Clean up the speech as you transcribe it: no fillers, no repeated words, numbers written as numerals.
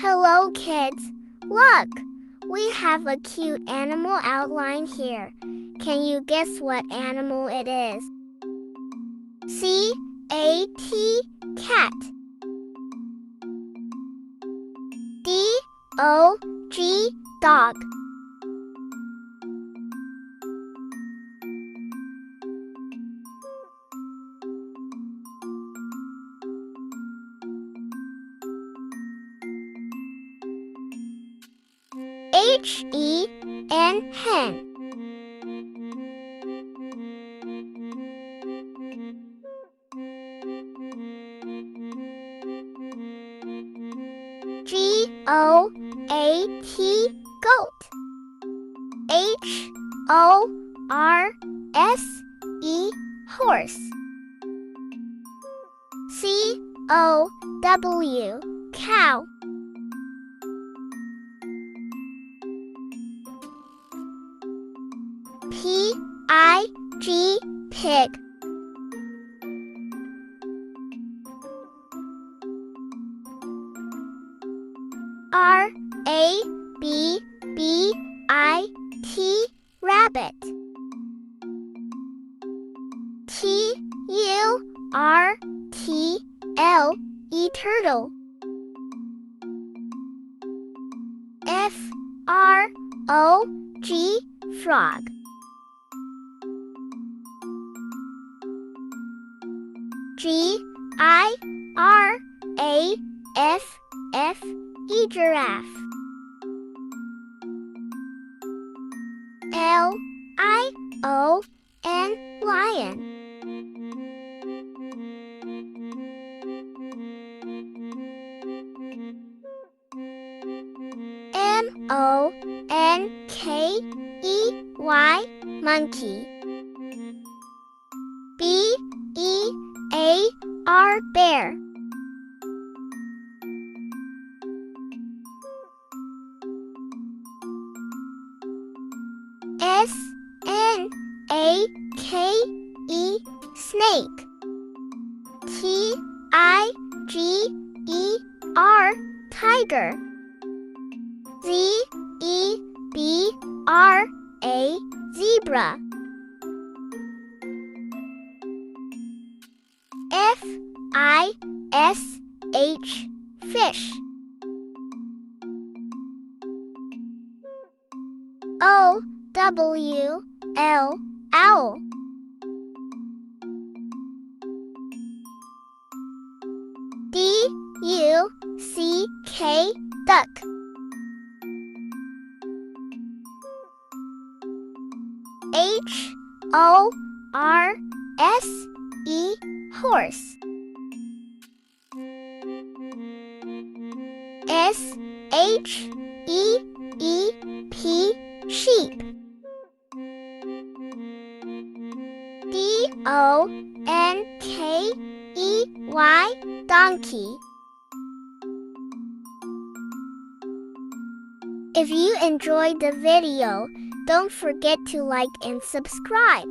Hello, kids. Look, we have a cute animal outline here. Can you guess what animal it is? C-A-T, cat. D-O-G, dog. H-E-N, hen. G-O-A-T, goat. H-O-R-S-E, horse. C-O-W, cow. P-I-G, pig. R-A-B-B-I-T, rabbit. T-U-R-T-L-E, turtle. F-R-O-G, frog. G-I-R-A-F-F-E, giraffe. L-I-O-N, lion. M-O-N-K-E-Y, monkey. B-E-A-R, bear. S-N-A-K-E, snake. T-I-G-E-R, tiger. Z-E-B-R-A, zebra. F-I-S-H, fish. O-W-L, owl. D-U-C-K, duck. H-O-R-S-E, horse. S-H-E-E-P, sheep. D-O-N-K-E-Y, donkey. If you enjoyed the video, don't forget to like and subscribe.